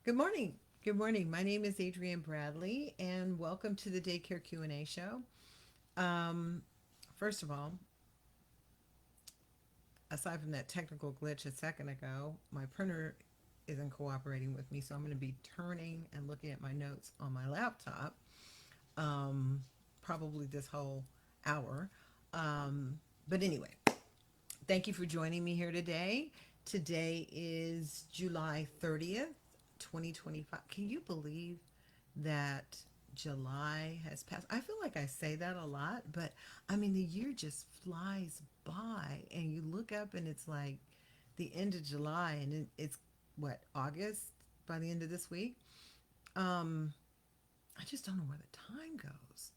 Good morning. Good morning. My name is Adrienne Bradley, and welcome to the Daycare Q&A Show. Um, First of all, aside from that technical glitch a second ago, my printer isn't cooperating with me, so I'm going to be turning and looking at my notes on my laptop um, probably this whole hour. Um, but anyway, thank you for joining me here today. Today is July 30th, 2025. Can you believe that July has passed? I feel like I say that a lot, but I mean, the year just flies by, and you look up and it's like the end of July, and it's what, August by the end of this week? Um, I just don't know where the time goes.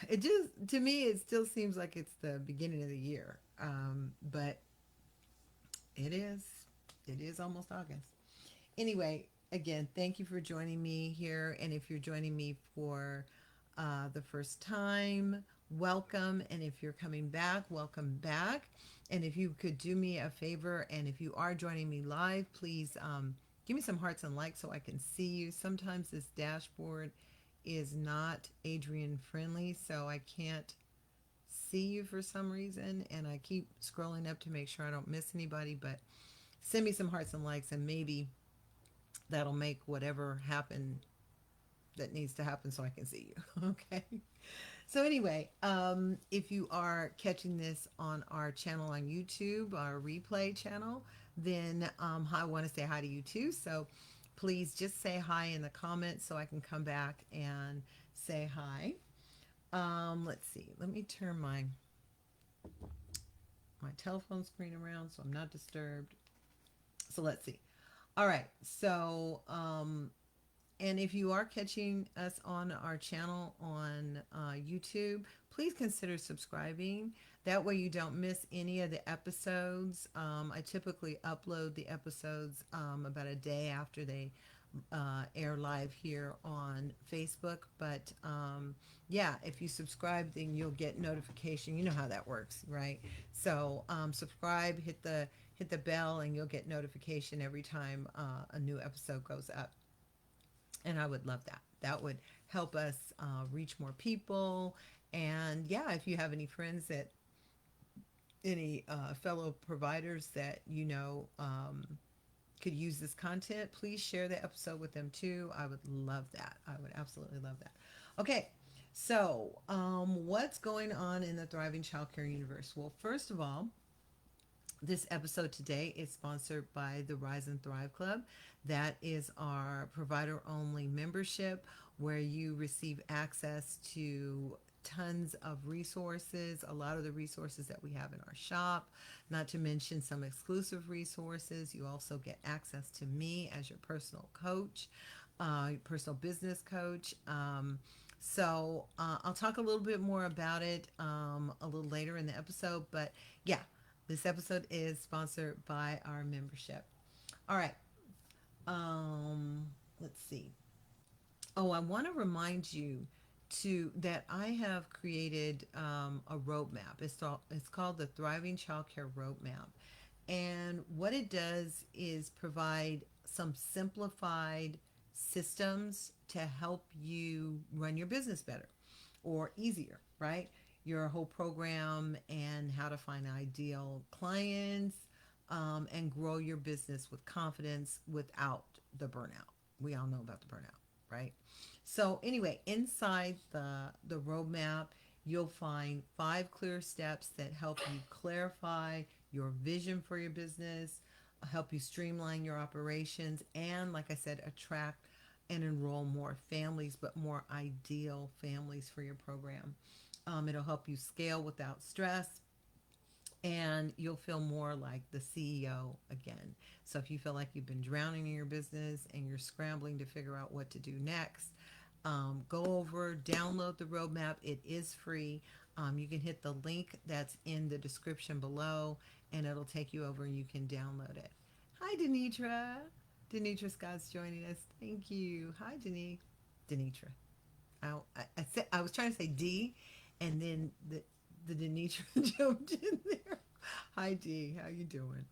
It just, to me, it still seems like it's the beginning of the year. But it is, it is almost August. Anyway, again, thank you for joining me here. And if you're joining me for the first time, welcome. And if you're coming back, welcome back. And if you could do me a favor, and if you are joining me live, please give me some hearts and likes so I can see you. Sometimes this dashboard is not Adrian friendly, so I can't see you for some reason. And I keep scrolling up to make sure I don't miss anybody. But send me some hearts and likes, and maybe that'll make whatever happen that needs to happen so I can see you. Okay. So anyway, if you are catching this on our channel on YouTube, our replay channel, then I want to say hi to you too. So please just say hi in the comments so I can come back and say hi. Let's see. Let me turn my telephone screen around so I'm not disturbed. So let's see. All right. And if you are catching us on our channel on YouTube, please consider subscribing. That way you don't miss any of the episodes. I typically upload the episodes about a day after they air live here on Facebook. But yeah, if you subscribe, then you'll get notification. You know how that works, right? So subscribe, hit the bell, and you'll get notification every time a new episode goes up. And I would love that. That would help us reach more people. And yeah, if you have any friends that, any fellow providers that could use this content, please share the episode with them too. I would love that. I would absolutely love that. Okay, so what's going on in the Thriving Childcare universe? Well, first of all, this episode today is sponsored by the Rise and Thrive Club. That is our provider only membership where you receive access to tons of resources, a lot of the resources that we have in our shop, not to mention some exclusive resources. You also get access to me as your personal coach, your personal business coach. I'll talk a little bit more about it a little later in the episode, but yeah, this episode is sponsored by our membership. All right. Let's see. Oh, I want to remind you to that I have created a roadmap. It's called the Thriving Childcare Roadmap, and what it does is provide some simplified systems to help you run your business better or easier, right? Your whole program and how to find ideal clients and grow your business with confidence without the burnout. We all know about the burnout, right? So anyway, inside the roadmap, you'll find 5 clear steps that help you clarify your vision for your business, help you streamline your operations, and like I said, attract and enroll more families, but more ideal families for your program. It'll help you scale without stress, and you'll feel more like the CEO again. So if you feel like you've been drowning in your business and you're scrambling to figure out what to do next, go over, download the roadmap. It is free. You can hit the link that's in the description below, and it'll take you over and you can download it. Hi, Denitra. Denitra Scott's joining us. Thank you. Hi, Denitra. I was trying to say D, and then the Denitra jumped in there. Hi, D. How you doing?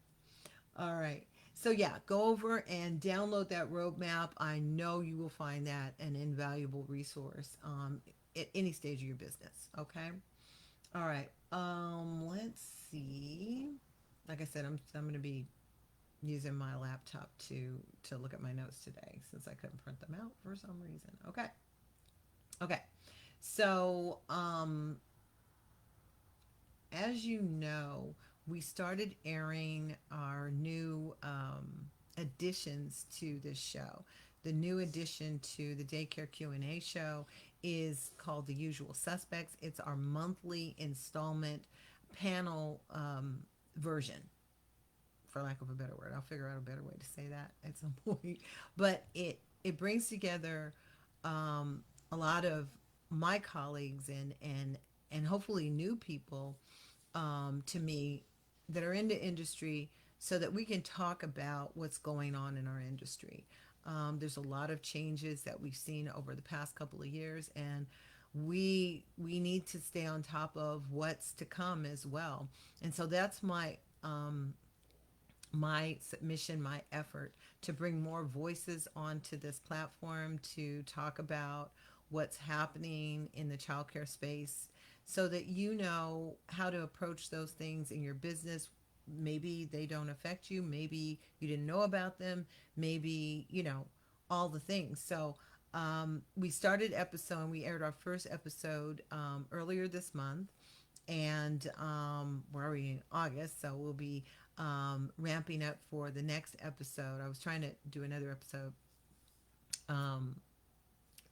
All right. So yeah, go over and download that roadmap. I know you will find that an invaluable resource at any stage of your business. Okay. All right. Let's see. Like I said, I'm going to be using my laptop to look at my notes today since I couldn't print them out for some reason. Okay. Okay. So, as you know, we started airing our new additions to this show. The new addition to the Daycare Q&A Show is called The Usual Suspects. It's our monthly installment panel version, for lack of a better word. I'll figure out a better way to say that at some point. But it brings together a lot of my colleagues and hopefully new people to me that are in the industry so that we can talk about what's going on in our industry. There's a lot of changes that we've seen over the past couple of years, and we need to stay on top of what's to come as well. And so that's my submission, my effort to bring more voices onto this platform to talk about what's happening in the childcare space so that you know how to approach those things in your business. Maybe they don't affect you, maybe you didn't know about them, maybe, all the things. So, we started episode and we aired our first episode earlier this month, and where are we in August? So we'll be ramping up for the next episode. I was trying to do another episode, um,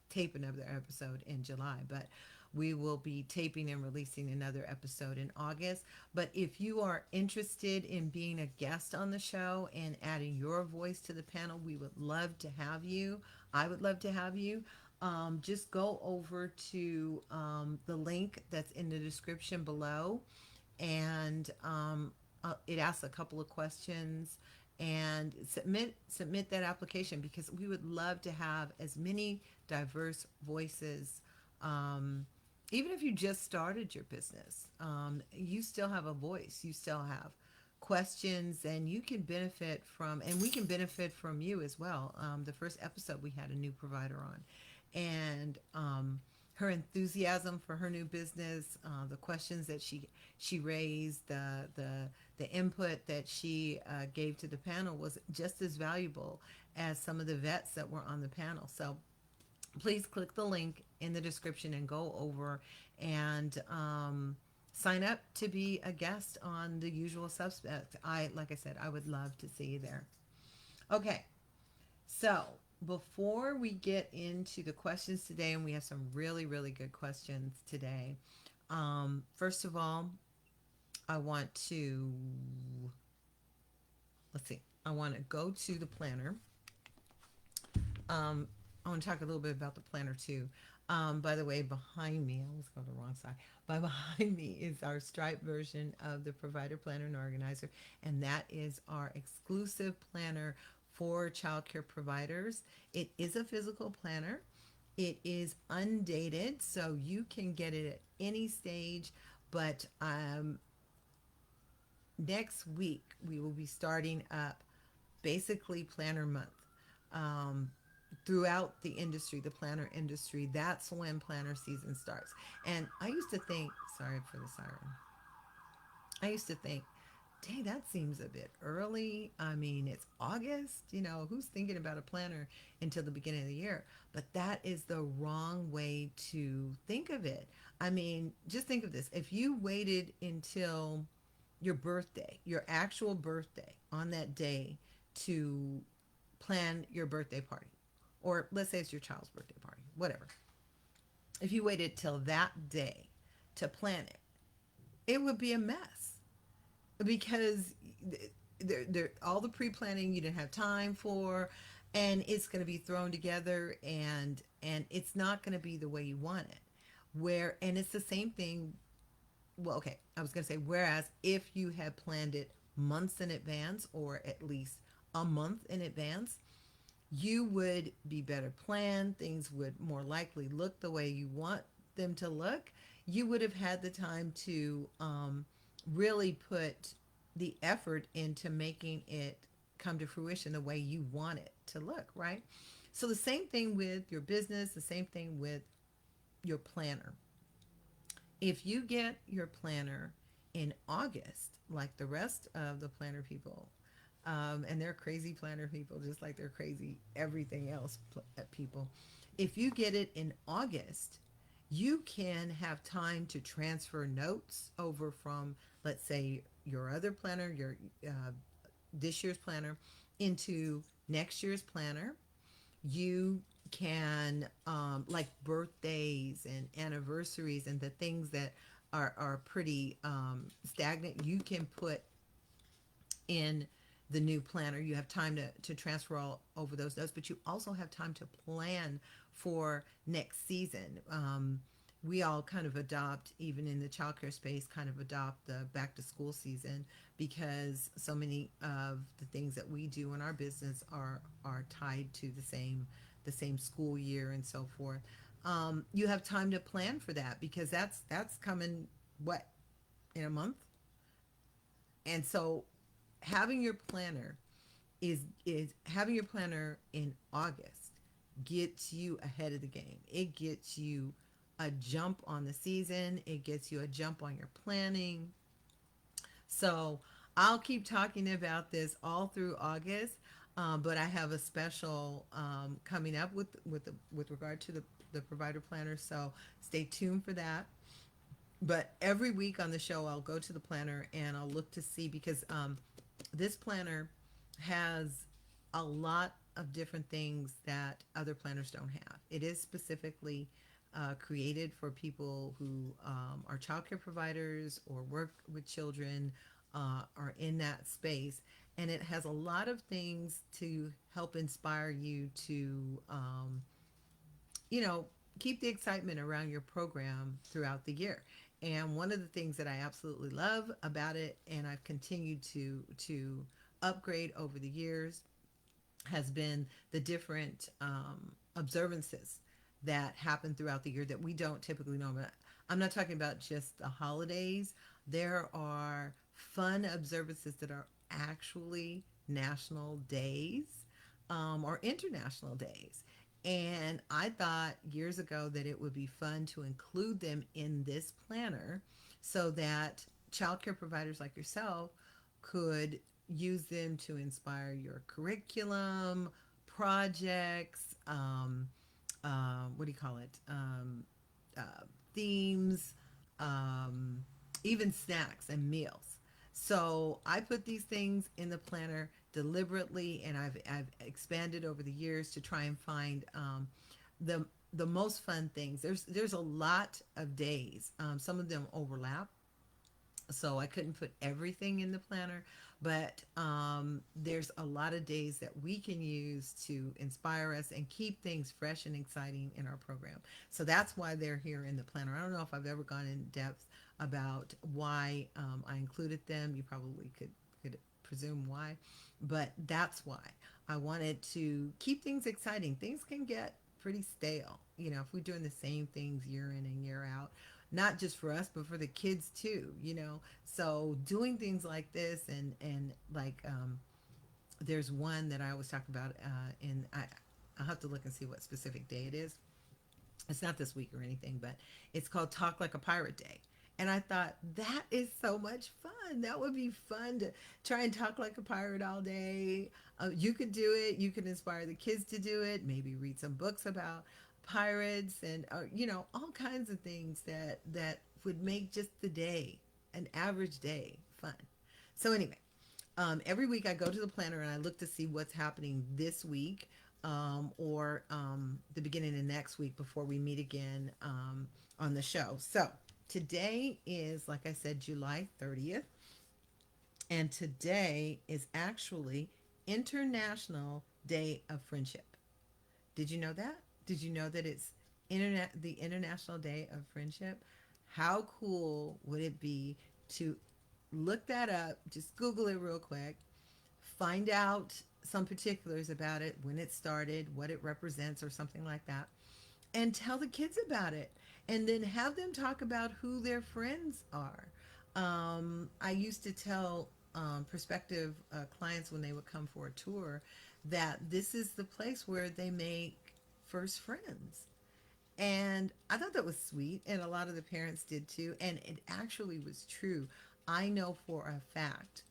tape another episode in July, but we will be taping and releasing another episode in August. But if you are interested in being a guest on the show and adding your voice to the panel, we would love to have you. I would love to have you. Just go over to the link that's in the description below, and it asks a couple of questions, and submit that application because we would love to have as many diverse voices. Even if you just started your business, you still have a voice, you still have questions, and you can benefit from, and we can benefit from you as well. The first episode we had a new provider on, and her enthusiasm for her new business, the questions that she raised, the input that she gave to the panel was just as valuable as some of the vets that were on the panel. So please click the link in the description and go over and sign up to be a guest on The Usual Suspect. Like I said, I would love to see you there. Okay, so before we get into the questions today, and we have some really, really good questions today, first of all, I want to, let's see, I want to go to the planner. Um, I want to talk a little bit about the planner too. By the way, behind me, I almost go to the wrong side. But behind me is our Stripe version of the Provider Planner and Organizer, and that is our exclusive planner for childcare providers. It is a physical planner. It is undated, so you can get it at any stage. But next week we will be starting up basically planner month. Um, Throughout the industry, the planner industry, that's when planner season starts. And I used to think, sorry for the siren, I used to think, dang, that seems a bit early. I mean, it's August, who's thinking about a planner until the beginning of the year? But that is the wrong way to think of it. I mean, just think of this. If you waited until your birthday, your actual birthday, on that day to plan your birthday party, or let's say it's your child's birthday party, whatever. If you waited till that day to plan it, it would be a mess because all the pre-planning you didn't have time for, and it's going to be thrown together, and it's not going to be the way you want it. And it's the same thing. Well, okay, I was going to say, whereas if you had planned it months in advance, or at least a month in advance, you would be better planned. Things would more likely look the way you want them to look. You would have had the time to really put the effort into making it come to fruition the way you want it to look, right? So the same thing with your business, the same thing with your planner. If you get your planner in August, like the rest of the planner people, and they're crazy planner people, just like they're crazy everything else people. If you get it in August, you can have time to transfer notes over from, let's say, your other planner, your this year's planner, into next year's planner. You can like birthdays and anniversaries and the things that are pretty stagnant, you can put in the new planner. You have time to transfer all over those notes, but you also have time to plan for next season. We all kind of adopt, even in the childcare space, kind of adopt the back to school season because so many of the things that we do in our business are tied to the same school year and so forth. You have time to plan for that because that's coming what, in a month. And so having your planner is having your planner in August gets you ahead of the game. It gets you a jump on the season. It gets you a jump on your planning. So I'll keep talking about this all through August, but I have a special coming up with regard to the provider planner. So stay tuned for that. But every week on the show, I'll go to the planner and I'll look to see because this planner has a lot of different things that other planners don't have. It is specifically created for people who are childcare providers or work with children, are in that space. And it has a lot of things to help inspire you to, you know, keep the excitement around your program throughout the year. And one of the things that I absolutely love about it, and I've continued to upgrade over the years, has been the different observances that happen throughout the year that we don't typically know about. I'm not talking about just the holidays. There are fun observances that are actually national days, or international days. And I thought years ago that it would be fun to include them in this planner so that childcare providers like yourself could use them to inspire your curriculum, projects, what do you call it? Uh, Themes, um, even snacks and meals. So I put these things in the planner deliberately, and I've expanded over the years to try and find the the most fun things. There's a lot of days. Some of them overlap, so I couldn't put everything in the planner, but there's a lot of days that we can use to inspire us and keep things fresh and exciting in our program. So that's why they're here in the planner. I don't know if I've ever gone in depth about why I included them. You probably could presume why, but that's why I wanted to keep things exciting. Things can get pretty stale, if we're doing the same things year in and year out, not just for us but for the kids too. So doing things like this, and like there's one that I always talk about, and I'll have to look and see what specific day it is. It's not this week or anything, but it's called Talk Like a Pirate Day. And I thought that is so much fun. That would be fun to try and talk like a pirate all day. You could do it. You could inspire the kids to do it. Maybe read some books about pirates and all kinds of things that would make just the day, an average day, fun. So anyway, every week I go to the planner and I look to see what's happening this week, or the beginning of next week before we meet again on the show. So today is, like I said, July 30th, and today is actually International Day of Friendship. Did you know that? Did you know that it's the International Day of Friendship? How cool would it be to look that up? Just Google it real quick, find out some particulars about it, when it started, what it represents, or something like that, and tell the kids about it. And then have them talk about who their friends are. I used to tell prospective clients when they would come for a tour that this is the place where they make first friends. And I thought that was sweet, and a lot of the parents did too. And it actually was true. I know for a fact,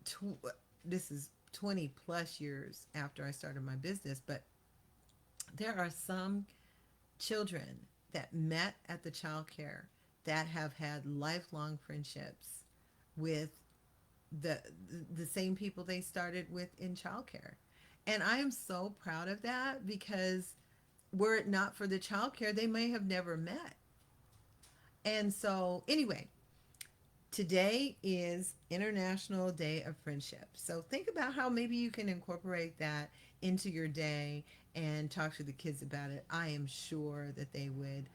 tw- this is 20 plus years after I started my business, but there are some children that met at the child care that have had lifelong friendships with the the same people they started with in childcare. And I am so proud of that because were it not for the childcare, they may have never met. And so, anyway, today is International Day of Friendship. So think about how maybe you can incorporate that into your day and talk to the kids about it. I am sure that they would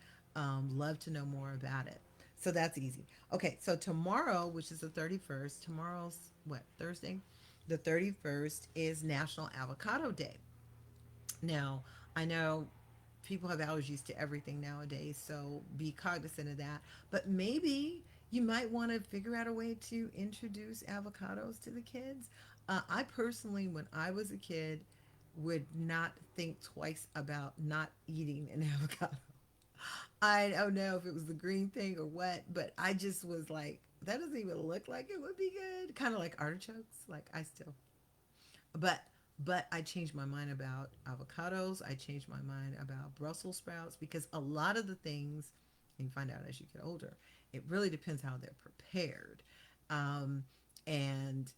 love to know more about it. So that's easy. Okay, so tomorrow, which is the 31st, tomorrow's what, Thursday? The 31st is National Avocado Day. Now, I know people have allergies to everything nowadays, so be cognizant of that. But maybe you might want to figure out a way to introduce avocados to the kids. I personally, when I was a kid, would not think twice about not eating an avocado. I don't know if it was the green thing or what, but I just was like, that doesn't even look like it would be good. Kind of like artichokes. Like I still, but I changed my mind about avocados. I changed my mind about Brussels sprouts because a lot of the things, and you find out as you get older, it really depends how they're prepared. Um, and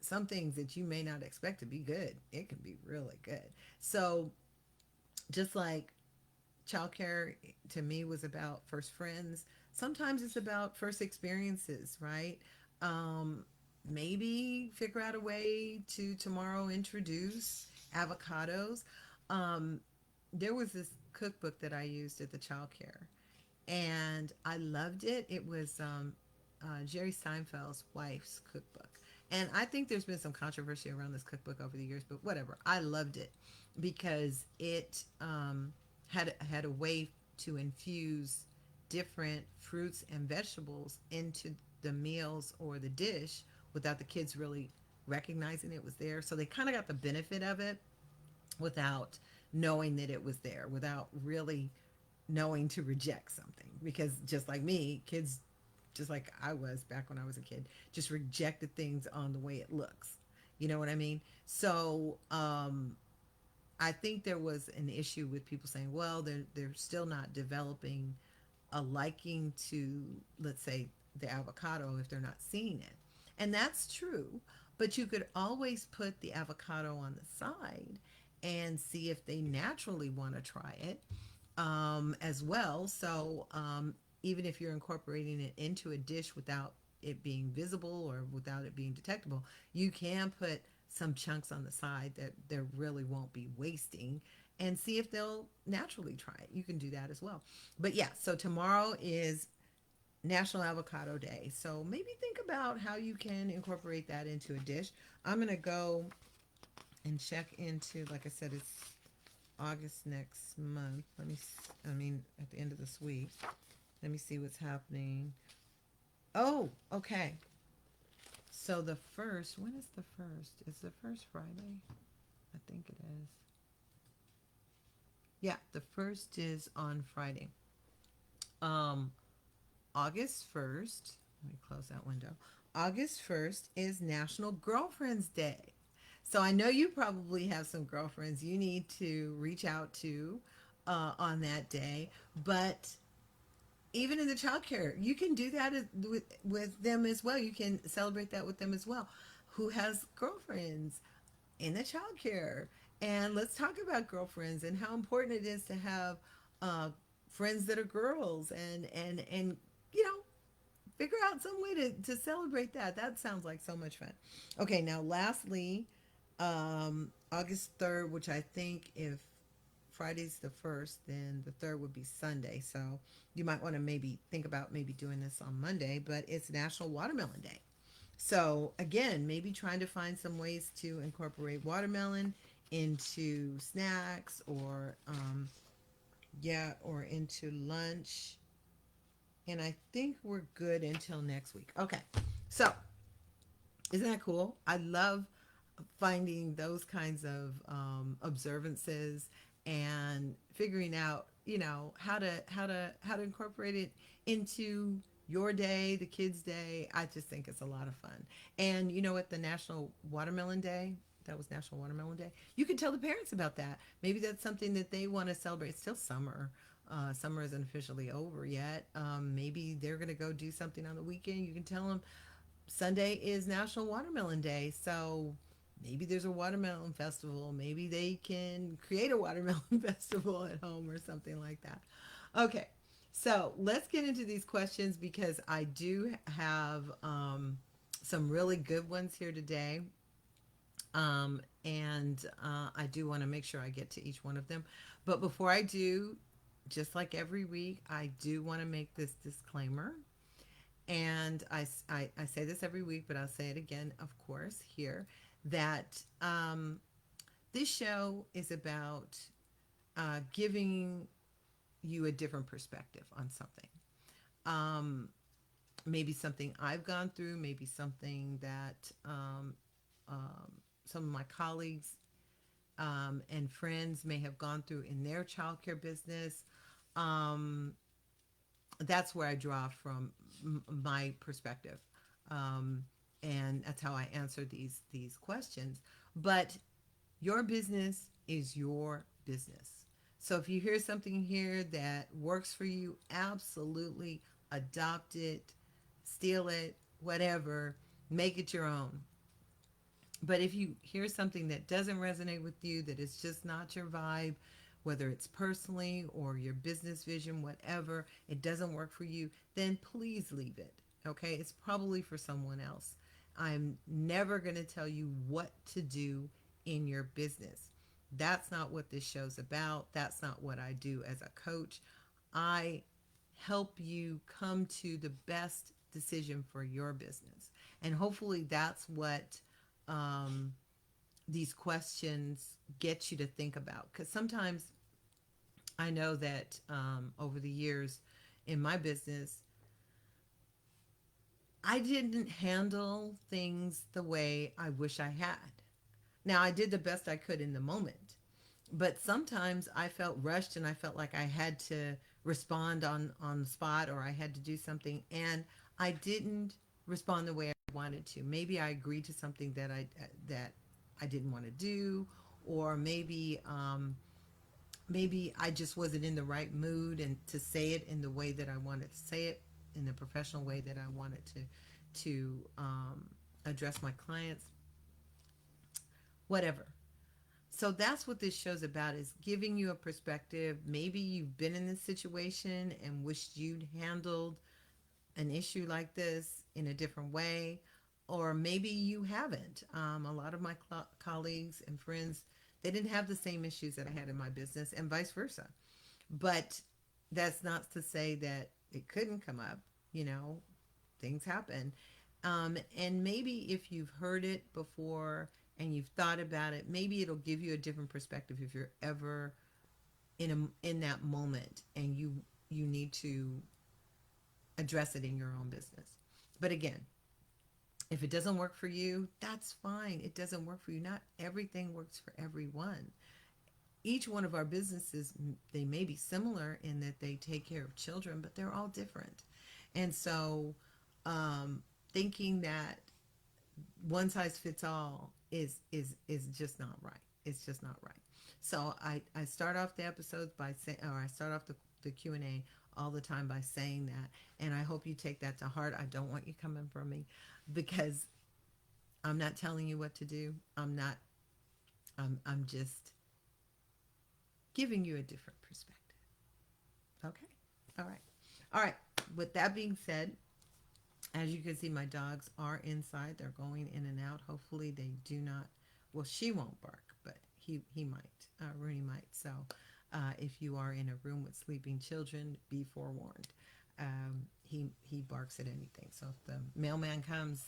some things that you may not expect to be good, it can be really good. So just like childcare to me was about first friends, sometimes it's about first experiences, right? Um, Maybe figure out a way to tomorrow introduce avocados. Um, there was this cookbook that I used at the childcare, and I loved it. It was Jerry Seinfeld's wife's cookbook. And I think there's been some controversy around this cookbook over the years, but whatever. I loved it because it had a way to infuse different fruits and vegetables into the meals or the dish without the kids really recognizing it was there. So they kind of got the benefit of it without knowing that it was there, without really knowing to reject something. Because just like me, kids, just like I was back when I was a kid, just rejected things on the way it looks. You know what I mean? So I think there was an issue with people saying, well, they're still not developing a liking to, let's say, the avocado if they're not seeing it. And that's true, but you could always put the avocado on the side and see if they naturally want to try it as well. So even if you're incorporating it into a dish without it being visible or without it being detectable, you can put some chunks on the side that there really won't be wasting and see if they'll naturally try it. You can do that as well. But yeah, so tomorrow is National Avocado Day. So maybe think about how you can incorporate that into a dish. I'm going to go and check into, like I said, it's August next month. I mean, at the end of this week. Let me see what's happening. Oh, okay. So the first, when is the first? Is the first Friday? I think it is. Yeah, the first is on Friday. Um, August 1st, let me close that window. August 1st is National Girlfriend's Day. So I know you probably have some girlfriends you need to reach out to on that day. But even in the childcare, you can do that with them as well. You can celebrate that with them as well. Who has girlfriends in the childcare? And let's talk about girlfriends and how important it is to have uh, friends that are girls and you know, figure out some way to celebrate that. That sounds like so much fun. Okay, now lastly, August 3rd, which I think if Friday's the first, then the third would be Sunday. So you might want to maybe think about maybe doing this on Monday, but it's National Watermelon Day. So again, maybe trying to find some ways to incorporate watermelon into snacks or yeah, or into lunch. And I think we're good until next week. Okay. So, isn't that cool? I love finding those kinds of observances and figuring out, how to incorporate it into your day, the kids' day. I just think it's a lot of fun. And you know what? The National Watermelon Day. That was National Watermelon Day. You can tell the parents about that. Maybe that's something that they want to celebrate. It's still summer. Summer isn't officially over yet. Maybe they're going to go do something on the weekend. You can tell them Sunday is National Watermelon Day. So maybe there's a watermelon festival. Maybe they can create a watermelon festival at home or something like that. Okay. So let's get into these questions because I do have some really good ones here today. And I do want to make sure I get to each one of them. But before I do, just like every week, I do want to make this disclaimer. And I say this every week, but I'll say it again, of course, here that this show is about giving you a different perspective on something. Um, Maybe something I've gone through, maybe something that um, some of my colleagues and friends may have gone through in their childcare business. Um, that's where I draw from my perspective, um, and that's how I answer these questions. But your business is your business. So if you hear something here that works for you, absolutely adopt it, steal it, whatever, make it your own. But if you hear something that doesn't resonate with you, that is just not your vibe, whether it's personally or your business vision, whatever, it doesn't work for you, then please leave it. Okay? It's probably for someone else. I'm never going to tell you what to do in your business. That's not what this show's about. That's not what I do as a coach. I help you come to the best decision for your business. And hopefully that's what um, these questions get you to think about. Because sometimes I know that over the years in my business, I didn't handle things the way I wish I had. Now, I did the best I could in the moment, but sometimes I felt rushed and I felt like I had to respond on the spot or I had to do something and I didn't respond the way I wanted to. Maybe I agreed to something that I didn't want to do, or maybe I just wasn't in the right mood and to say it in the way that I wanted to say it, in the professional way that I wanted to address my clients, whatever. So that's what this show's about, is giving you a perspective. Maybe you've been in this situation and wished you'd handled an issue like this in a different way, or maybe you haven't. A lot of my colleagues and friends, they didn't have the same issues that I had in my business, and vice versa. But that's not to say that it couldn't come up. You know, things happen. And maybe if you've heard it before and you've thought about it, maybe it'll give you a different perspective if you're ever in that moment and you need to address it in your own business. But again, if it doesn't work for you, that's fine. It doesn't work for you. Not everything works for everyone. Each one of our businesses, they may be similar in that they take care of children, but they're all different. And so, thinking that one size fits all is just not right. It's just not right. So I start off the episodes by saying, or I start off the Q&A all the time by saying that, and I hope you take that to heart. I don't want you coming from me because I'm not telling you what to do. I'm not. I'm just giving you a different perspective. Okay. All right. All right. With that being said, as you can see, my dogs are inside. They're going in and out. Hopefully, they do not. Well, she won't bark, but he might. Rooney might. So, if you are in a room with sleeping children, be forewarned. He barks at anything. So if the mailman comes,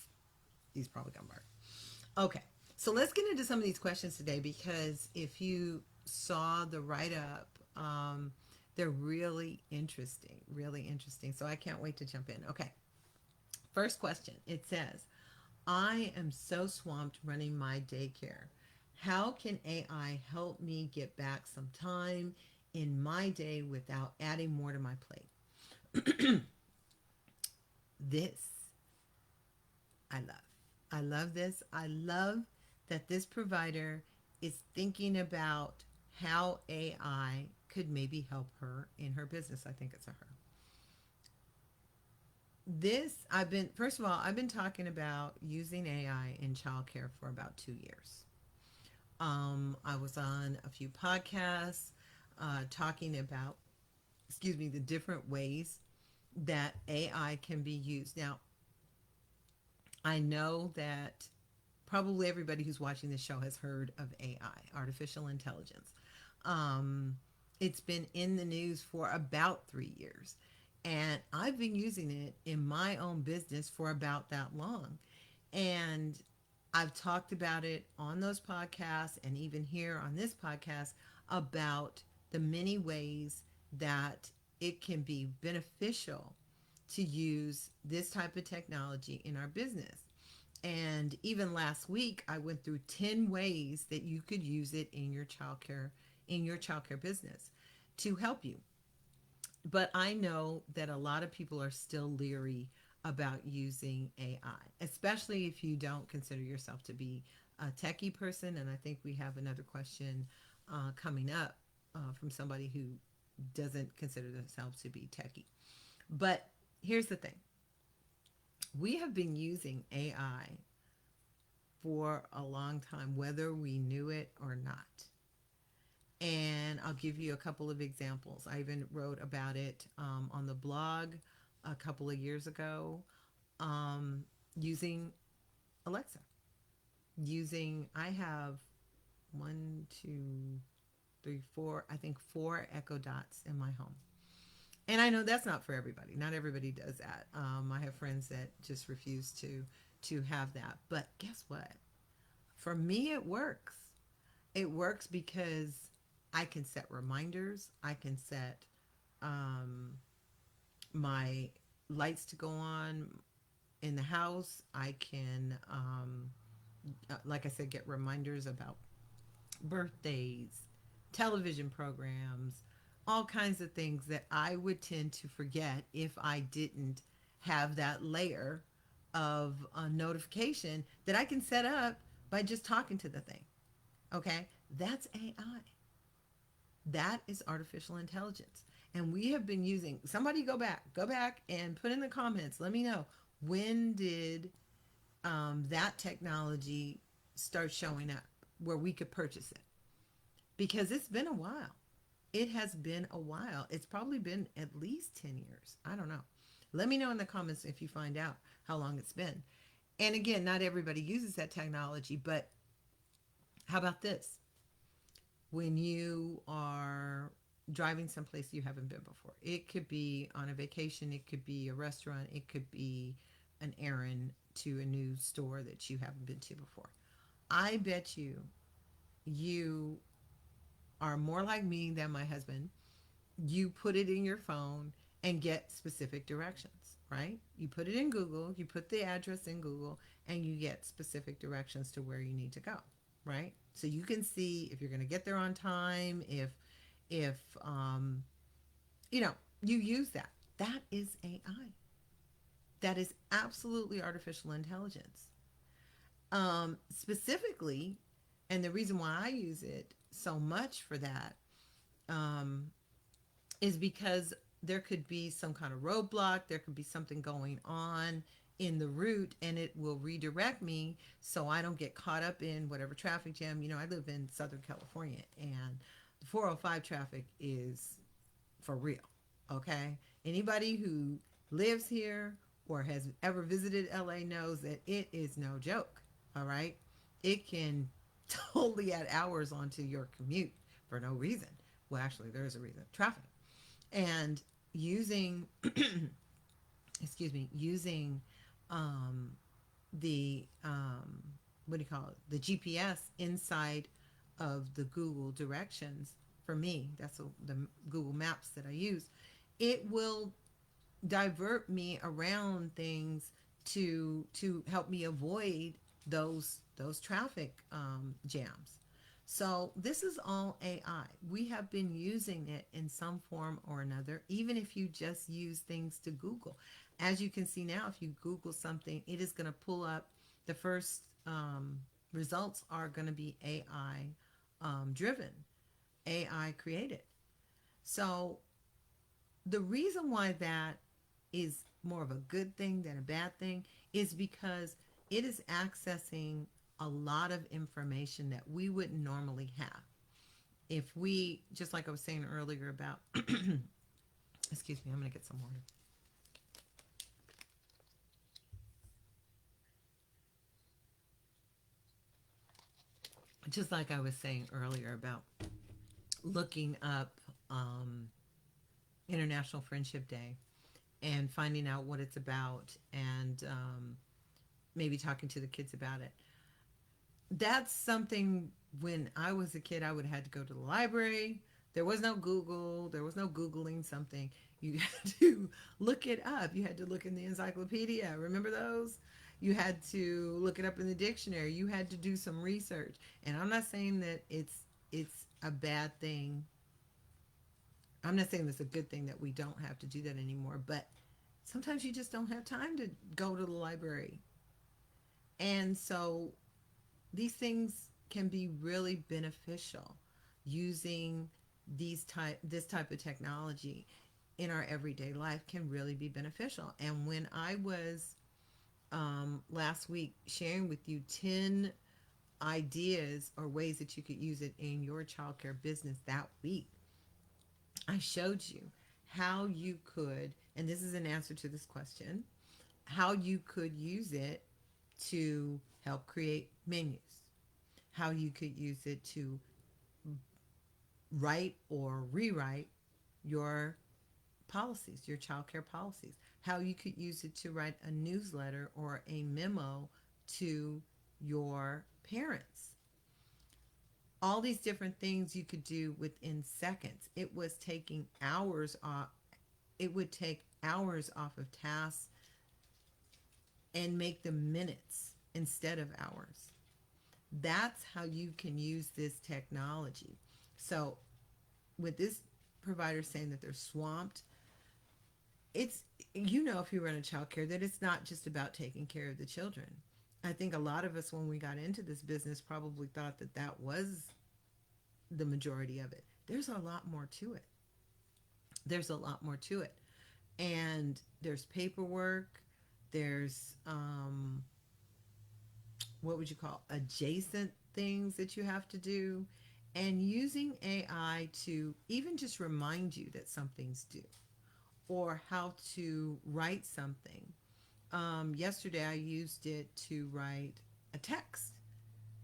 he's probably gonna bark. Okay. So let's get into some of these questions today because if you saw the write up, they're really interesting. Really interesting. So I can't wait to jump in. Okay. First question, it says, I am so swamped running my daycare. How can AI help me get back some time in my day without adding more to my plate? This I love. I love this. I love that this provider is thinking about how AI could maybe help her in her business. I think it's a her. This, I've been, first of all, I've been talking about using AI in childcare for about 2 years. I was on a few podcasts talking about, excuse me, the different ways that AI can be used. Now, I know that probably everybody who's watching this show has heard of AI, artificial intelligence. Um, it's been in the news for about 3 years, and I've been using it in my own business for about that long. And I've talked about it on those podcasts and even here on this podcast about the many ways that it can be beneficial to use this type of technology in our business. And even last week, I went through 10 ways that you could use it in your childcare business to help you. But I know that a lot of people are still leery about using AI, especially if you don't consider yourself to be a techie person. And I think we have another question coming up from somebody who doesn't consider themselves to be techie. But here's the thing, we have been using AI for a long time, whether we knew it or not. And I'll give you a couple of examples. I even wrote about it on the blog a couple of years ago, using Alexa. I have one, two, three, four, I think four Echo Dots in my home. And I know that's not for everybody. Not everybody does that. I have friends that just refuse to have that. But guess what? For me, it works. It works because I can set reminders. I can set um, my lights to go on in the house. I can, like I said, get reminders about birthdays, television programs, all kinds of things that I would tend to forget if I didn't have that layer of a notification that I can set up by just talking to the thing. Okay? That's AI. That is artificial intelligence. And we have been using, somebody go back and put in the comments, let me know, when did that technology start showing up where we could purchase it? Because it's been a while. It has been a while. It's probably been at least 10 years. I don't know. Let me know in the comments if you find out how long it's been. And again, not everybody uses that technology, but how about this? When you are driving someplace you haven't been before, it could be on a vacation, it could be a restaurant, it could be an errand to a new store that you haven't been to before. I bet you are more like me than my husband. You put it in your phone and get specific directions, right? You put it in Google, you put the address in Google, and you get specific directions to where you need to go, right? So you can see if you're going to get there on time, if you know, you use that. That is AI. That is absolutely artificial intelligence. Specifically, and the reason why I use it so much for that um, is because there could be some kind of roadblock, there could be something going on in the route, and it will redirect me so I don't get caught up in whatever traffic jam. You know, I live in Southern California, and the 405 traffic is for real. Okay? Anybody who lives here or has ever visited LA knows that it is no joke. All right? It can totally add hours onto your commute for no reason. Well, actually, there is a reason, traffic. And using, excuse me, using um, the, what do you call it? The GPS inside of the Google directions, for me, that's the Google Maps that I use, it will divert me around things to help me avoid those traffic jams. So this is all AI. We have been using it in some form or another, even if you just use things to Google. As you can see now, if you Google something, it is going to pull up the first results are going to be AI driven, AI created. So the reason why that is more of a good thing than a bad thing is because it is accessing a lot of information that we wouldn't normally have. If we, just like I was saying earlier about, excuse me, I'm going to get some water. Just like I was saying earlier about looking up International Friendship Day and finding out what it's about and maybe talking to the kids about it. That's something when I was a kid, I would have had to go to the library. There was no Google, there was no Googling something. You had to look it up. You had to look in the encyclopedia. Remember those? You had to look it up in the dictionary. You had to do some research. And I'm not saying that it's a bad thing. I'm not saying it's a good thing that we don't have to do that anymore, but sometimes you just don't have time to go to the library. And so these things can be really beneficial using this type of technology in our everyday life can really be beneficial. And when I was last week sharing with you 10 ideas or ways that you could use it in your childcare business that week, I showed you how you could, and this is an answer to this question, how you could use it to help create menus, how you could use it to write or rewrite your policies, your child care policies, how you could use it to write a newsletter or a memo to your parents. All these different things you could do within seconds. It was taking hours off. It would take hours off of tasks and make them minutes instead of hours. That's how you can use this technology. So, with this provider saying that they're swamped, it's, if you run a child care, that it's not just about taking care of the children. I think a lot of us, when we got into this business, probably thought that that was the majority of it. There's a lot more to it. There's a lot more to it. And there's paperwork, there's what would you call adjacent things that you have to do, and using AI to even just remind you that something's due or how to write something. Yesterday, I used it to write a text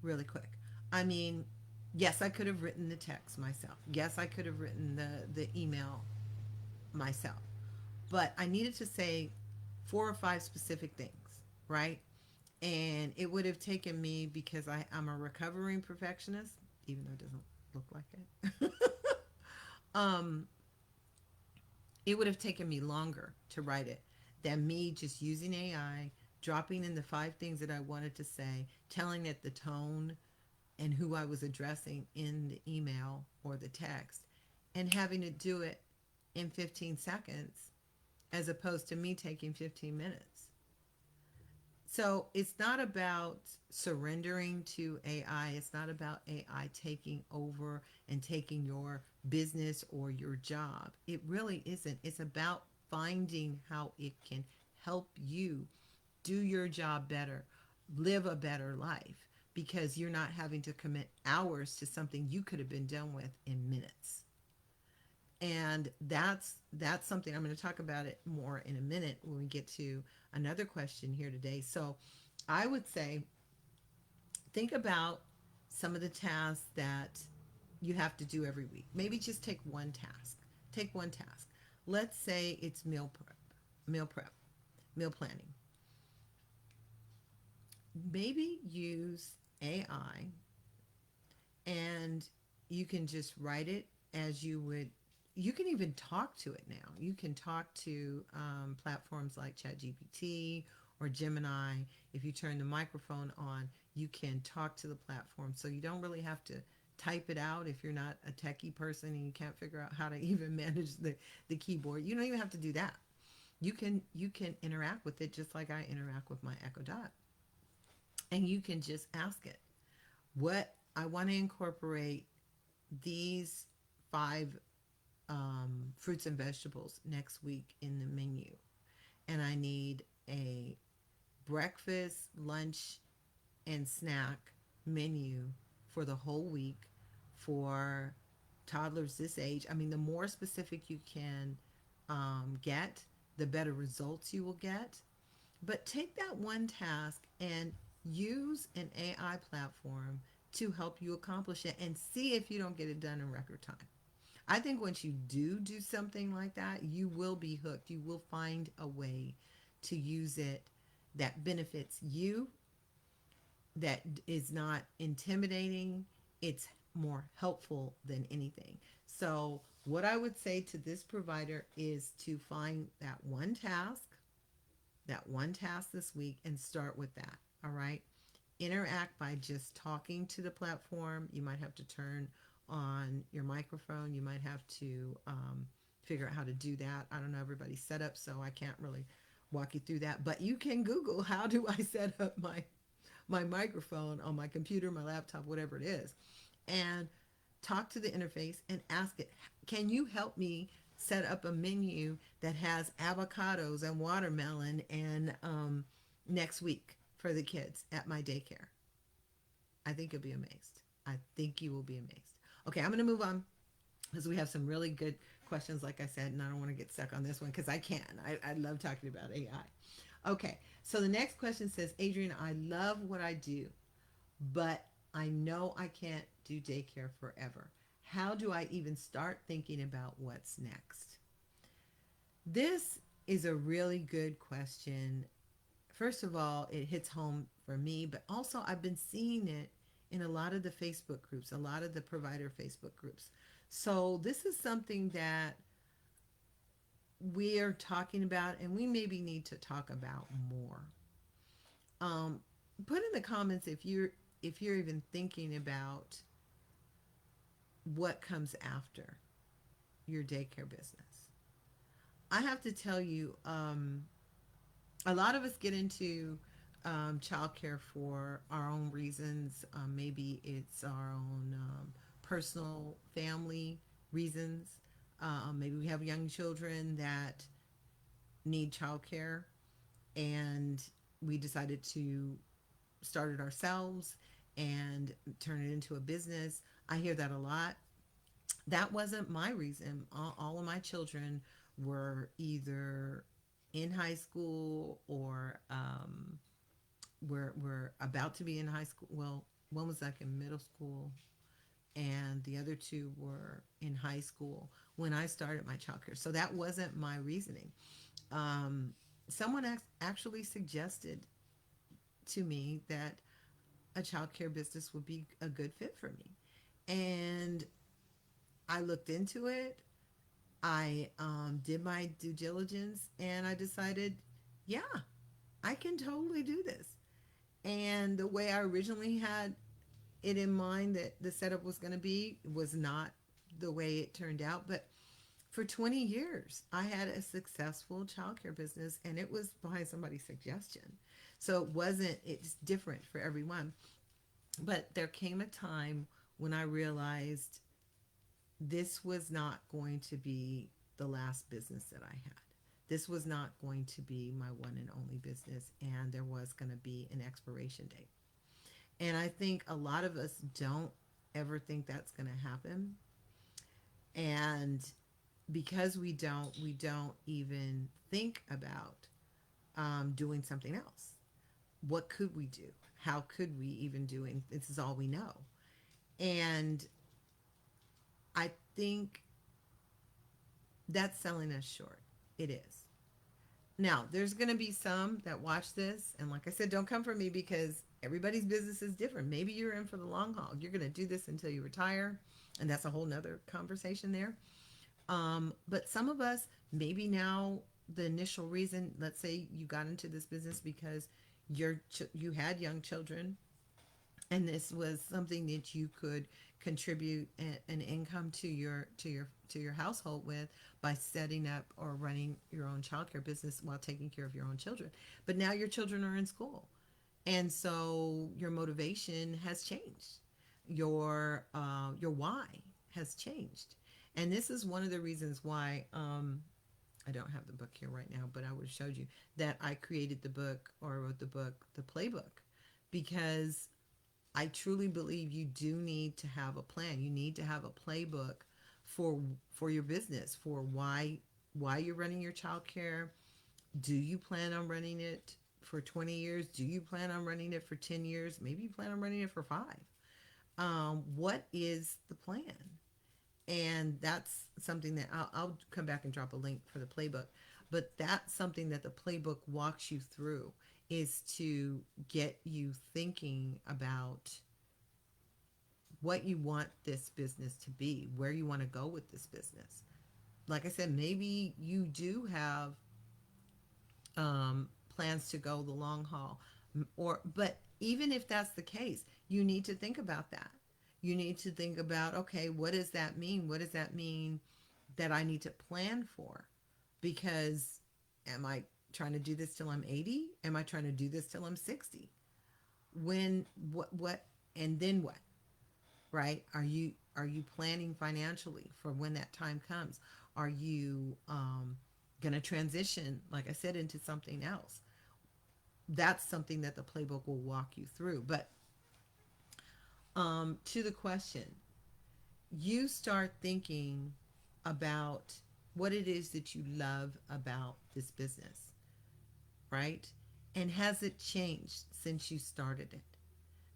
really quick. I mean, yes, I could have written the text myself. Yes, I could have written the email myself. But I needed to say 4 or 5 specific things, right? And it would have taken me, because I'm a recovering perfectionist, even though it doesn't look like it. um, it would have taken me longer to write it than me just using AI, dropping in the 5 things that I wanted to say, telling it the tone and who I was addressing in the email or the text, and having to do it in 15 seconds as opposed to me taking 15 minutes. So it's not about surrendering to AI. It's not about AI taking over and taking your business or your job. It really isn't. It's about finding how it can help you do your job better, live a better life, because you're not having to commit hours to something you could have been done with in minutes. And that's something I'm going to talk about it more in a minute when we get to another question here today. So I would say, think about some of the tasks that you have to do every week. Maybe just take one task. Take one task. Let's say it's meal prep, meal planning. Maybe use AI, and you can just write it as you would. You can even talk to it now. You can talk to platforms like ChatGPT or Gemini. If you turn the microphone on, you can talk to the platform. So you don't really have to type it out if you're not a techie person and you can't figure out how to even manage the keyboard. You don't even have to do that. You can interact with it just like I interact with my Echo Dot. And you can just ask it, what I want to incorporate these five fruits and vegetables next week in the menu. And I need a breakfast, lunch, and snack menu for the whole week for toddlers this age. I mean, the more specific you can get, the better results you will get. But take that one task and use an AI platform to help you accomplish it and see if you don't get it done in record time. I think once you do something like that, you will be hooked. You will find a way to use it that benefits you, that is not intimidating. It's more helpful than anything. So, what I would say to this provider is to find that one task this week and start with that. All right. Interact by just talking to the platform. You might have to turn on your microphone. You might have to figure out how to do that. I don't know everybody's setup, so I can't really walk you through that. But you can Google, how do I set up my microphone on my computer, my laptop, whatever it is, and talk to the interface and ask it, can you help me set up a menu that has avocados and watermelon and next week for the kids at my daycare? I think you'll be amazed. I think you will be amazed. Okay, I'm going to move on because we have some really good questions, like I said, and I don't want to get stuck on this one because I can. I love talking about AI. Okay, so the next question says, Adrian, I love what I do, but I know I can't do daycare forever. How do I even start thinking about what's next? This is a really good question. First of all, it hits home for me, but also I've been seeing it in a lot of the Facebook groups, a lot of the provider Facebook groups. So this is something that we are talking about and we maybe need to talk about more. Um, Put in the comments if you're even thinking about what comes after your daycare business. I have to tell you, a lot of us get into childcare for our own reasons. Maybe it's our own personal family reasons. Maybe we have young children that need childcare, and we decided to start it ourselves and turn it into a business. I hear that a lot. That wasn't my reason. All of my children were either in high school or were about to be in high school. Well, one was like in middle school, and the other two were in high school when I started my childcare. So that wasn't my reasoning. Um, Someone actually suggested to me that a childcare business would be a good fit for me. And I looked into it. I did my due diligence and I decided, yeah, I can totally do this. And the way I originally had it in mind that the setup was going to be was not the way it turned out. But for 20 years, I had a successful childcare business and it was by somebody's suggestion. So it's different for everyone. But there came a time when I realized this was not going to be the last business that I had. This was not going to be my one and only business, and there was going to be an expiration date. And I think a lot of us don't ever think that's going to happen. And because we don't even think about doing something else. What could we do? How could we even do it? This is all we know. And I think that's selling us short. It is. Now, there's going to be some that watch this. And like I said, don't come for me because everybody's business is different. Maybe you're in for the long haul. You're going to do this until you retire. And that's a whole nother conversation there. But some of us, maybe now the initial reason, let's say you got into this business because you had young children, and this was something that you could contribute an income to your household with by setting up or running your own childcare business while taking care of your own children. But now your children are in school, and so your motivation has changed. Your why has changed, and this is one of the reasons why I don't have the book here right now, but I would have showed you that I created the book, or wrote the book, the playbook, because I truly believe you do need to have a plan. You need to have a playbook for your business, for why you're running your childcare. Do you plan on running it for 20 years? Do you plan on running it for 10 years? Maybe you plan on running it for 5. What is the plan? And that's something that I'll come back and drop a link for the playbook. But that's something that the playbook walks you through, is to get you thinking about what you want this business to be, where you want to go with this business. Like I said, maybe you do have plans to go the long haul, or but even if that's the case, you need to think about that. You need to think about, okay, what does that mean? What does that mean that I need to plan for? Because am I trying to do this till I'm 80? Am I trying to do this till I'm 60? When what and then what? Right? Are you planning financially for when that time comes? Are you going to transition, like I said, into something else? That's something that the playbook will walk you through. But to the question, you start thinking about what it is that you love about this business, right? And has it changed since you started it?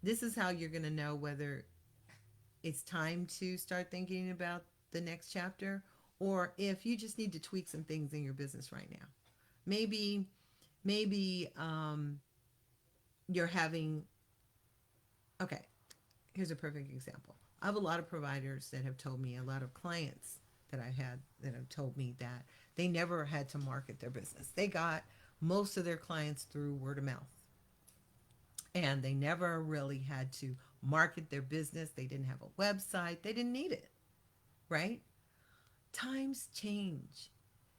This is how you're going to know whether it's time to start thinking about the next chapter, or if you just need to tweak some things in your business right now. Maybe you're having, okay, here's a perfect example. I have a lot of providers that have told me, a lot of clients that I had that have told me that they never had to market their business. They got most of their clients through word of mouth, and they never really had to market their business. They didn't have a website, they didn't need it, right? Times change.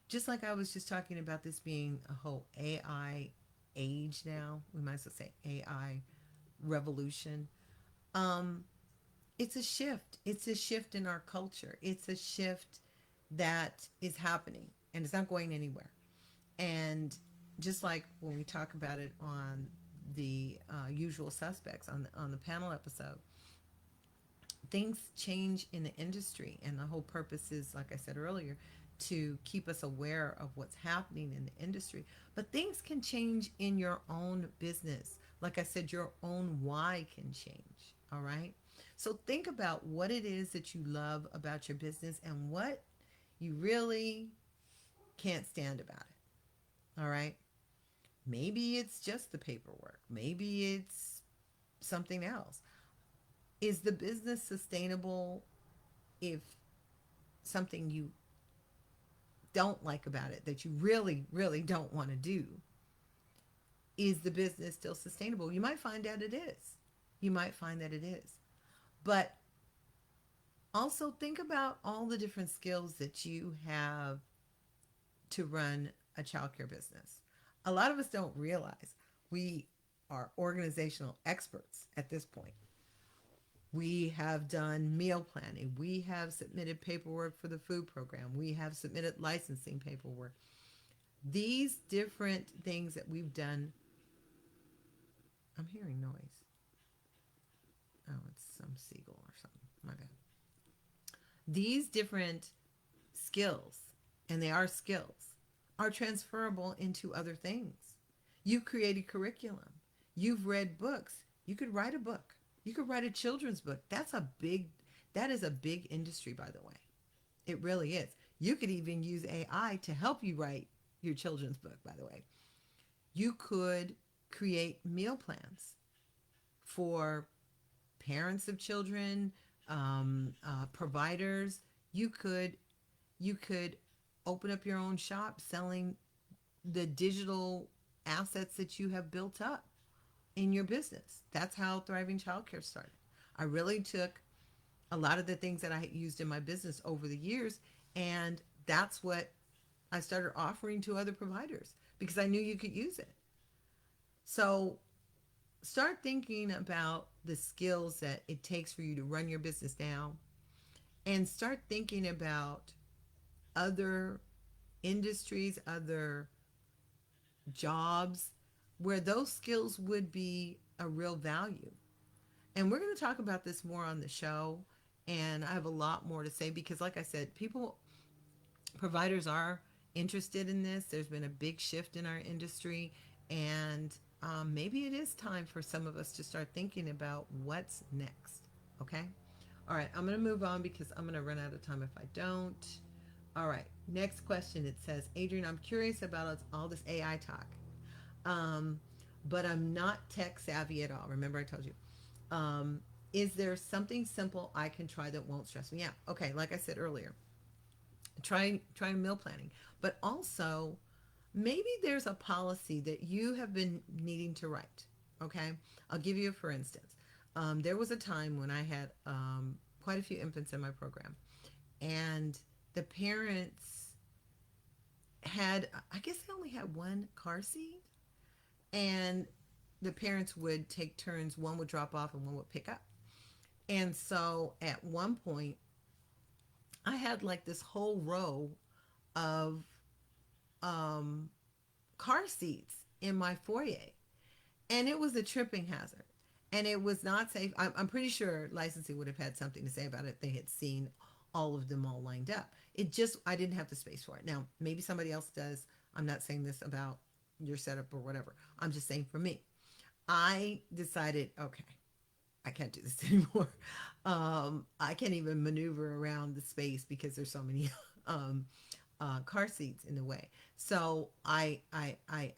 Just like I was just talking about this being a whole AI age now, we might as well say AI revolution. Um, it's a shift. It's a shift in our culture. It's a shift that is happening, and it's not going anywhere. And just like when we talk about it on the usual suspects on the panel episode, things change in the industry, and the whole purpose is, like I said earlier, to keep us aware of what's happening in the industry. But things can change in your own business. Like I said, your own why can change. All right. So think about what it is that you love about your business and what you really can't stand about it. All right. Maybe it's just the paperwork. Maybe it's something else. Is the business sustainable if something you don't like about it, that you really, really don't want to do, is the business still sustainable? You might find that it is. You might find that it is. But also think about all the different skills that you have to run a childcare business. A lot of us don't realize we are organizational experts at this point. We have done meal planning. We have submitted paperwork for the food program. We have submitted licensing paperwork. These different things that we've done. I'm hearing noise. Oh, it's some seagull or something. My bad. These different skills, and they are skills, are transferable into other things. You've created curriculum. You've read books. You could write a book. You could write a children's book. That is a big industry, by the way. It really is. You could even use AI to help you write your children's book, by the way. You could create meal plans for parents of children, providers. You could open up your own shop selling the digital assets that you have built up in your business. That's how Thriving Childcare started. I really took a lot of the things that I used in my business over the years, and that's what I started offering to other providers because I knew you could use it. So start thinking about the skills that it takes for you to run your business now, and start thinking about other industries, other jobs where those skills would be a real value. And we're going to talk about this more on the show. And I have a lot more to say because, like I said, providers are interested in this. There's been a big shift in our industry. And maybe it is time for some of us to start thinking about what's next. Okay. All right. I'm going to move on because I'm going to run out of time if I don't. All right. Next question. It says, Adrian, I'm curious about all this AI talk. Um, but I'm not tech savvy at all. Remember, I told you. Um, is there something simple I can try that won't stress me out? Okay, like I said earlier, try meal planning, but also maybe there's a policy that you have been needing to write. Okay, I'll give you a for instance. There was a time when I had quite a few infants in my program, and the parents had, I guess they only had one car seat, and the parents would take turns. One would drop off and one would pick up. And so at one point, I had like this whole row of um, car seats in my foyer, and it was a tripping hazard. And it was not safe. I'm pretty sure licensing would have had something to say about it if they had seen all of them all lined up. It just, I didn't have the space for it. Now, maybe somebody else does. I'm not saying this about your setup or whatever. I'm just saying for me, I decided, okay, I can't do this anymore. I can't even maneuver around the space because there's so many um, car seats in the way. So I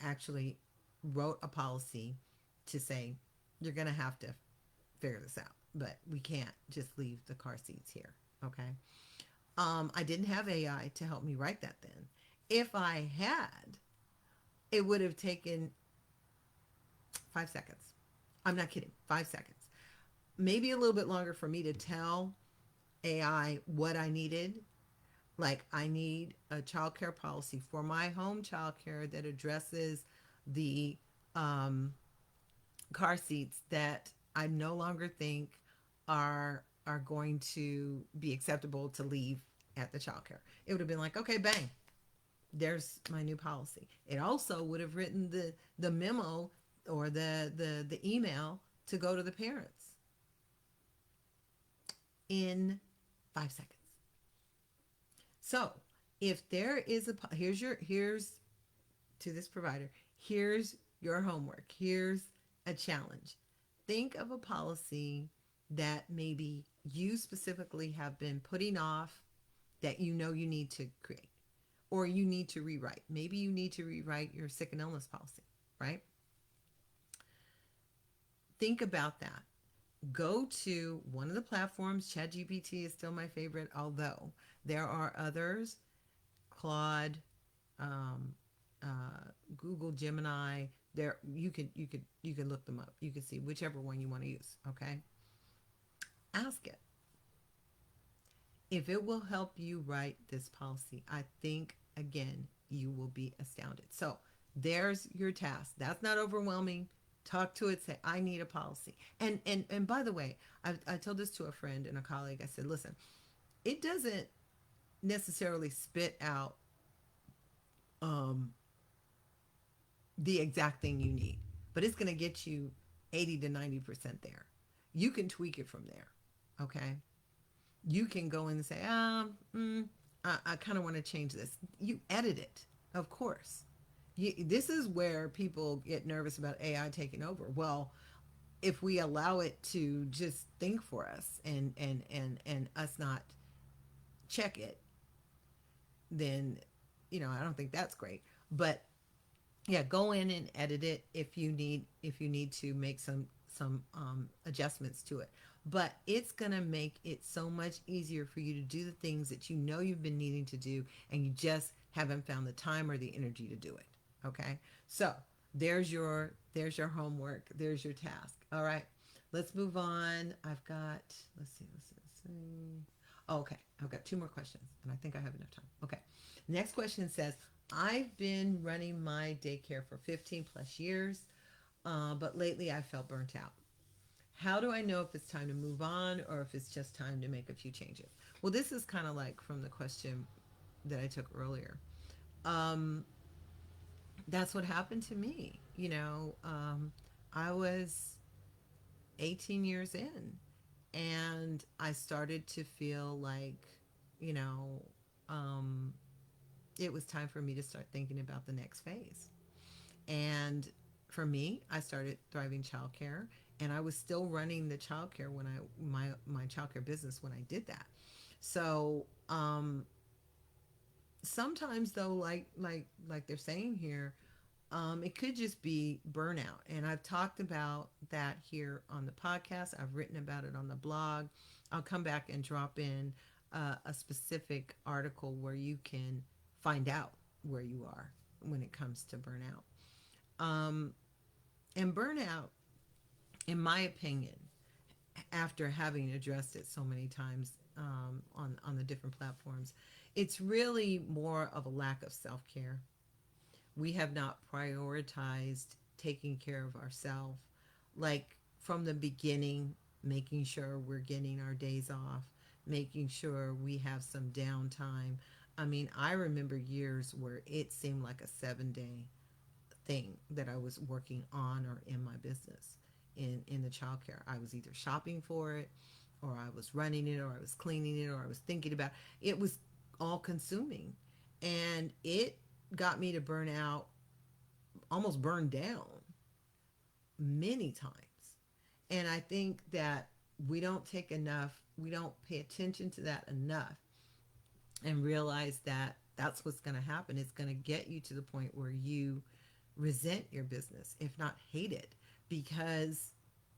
actually wrote a policy to say you're gonna have to figure this out, but we can't just leave the car seats here. Okay. I didn't have AI to help me write that then. If I had, it would have taken 5 seconds. I'm not kidding. 5 seconds. Maybe a little bit longer for me to tell AI what I needed. Like, I need a childcare policy for my home childcare that addresses the um, car seats that I no longer think are going to be acceptable to leave at the childcare. It would have been like, okay, bang, there's my new policy. It also would have written the memo or the email to go to the parents in 5 seconds. So if there is here's to this provider, here's your homework, here's a challenge. Think of a policy that maybe you specifically have been putting off that you know you need to create or you need to rewrite. Maybe you need to rewrite your sick and illness policy, right? Think about that. Go to one of the platforms. ChatGPT is still my favorite, although there are others. Claude, um, Google Gemini. There, you can look them up. You can see whichever one you want to use. Okay, ask it if it will help you write this policy. I think again you will be astounded. So there's your task. That's not overwhelming. Talk to it. Say I need a policy. And by the way, I told this to a friend and a colleague. I said, listen, it doesn't necessarily spit out um, the exact thing you need, but it's going to get you 80 to 90% there. You can tweak it from there. Okay. You can go in and say, I kind of want to change this. You edit it, of course. This is where people get nervous about AI taking over. Well, if we allow it to just think for us and us not check it, then I don't think that's great. But yeah, go in and edit it if you need to make some adjustments to it. But it's gonna make it so much easier for you to do the things that you know you've been needing to do, and you just haven't found the time or the energy to do it. Okay. So there's your homework. There's your task. All right. Let's move on. Let's see. Oh, okay. I've got two more questions and I think I have enough time. Okay. Next question says, I've been running my daycare for 15 plus years, but lately I felt burnt out. How do I know if it's time to move on or if it's just time to make a few changes? Well, this is kind of like from the question that I took earlier. Um, that's what happened to me. I was 18 years in and I started to feel like, you know, um, it was time for me to start thinking about the next phase. And for me, I started Thriving Childcare, and I was still running the childcare when my childcare business when I did that. So sometimes though, like they're saying here, it could just be burnout. And I've talked about that here on the podcast. I've written about it on the blog. I'll come back and drop in a specific article where you can find out where you are when it comes to burnout. Um, and burnout, in my opinion, after having addressed it so many times on the different platforms, it's really more of a lack of self care. We have not prioritized taking care of ourselves, like from the beginning, making sure we're getting our days off, making sure we have some downtime. I mean, I remember years where it seemed like a 7 day thing that I was working on or in my business in the childcare. I was either shopping for it, or I was running it, or I was cleaning it, or I was thinking about it. It was all consuming, and it got me to burn out, almost burned down many times. And I think that we don't pay attention to that enough and realize that that's what's going to happen. It's going to get you to the point where you resent your business, if not hate it, because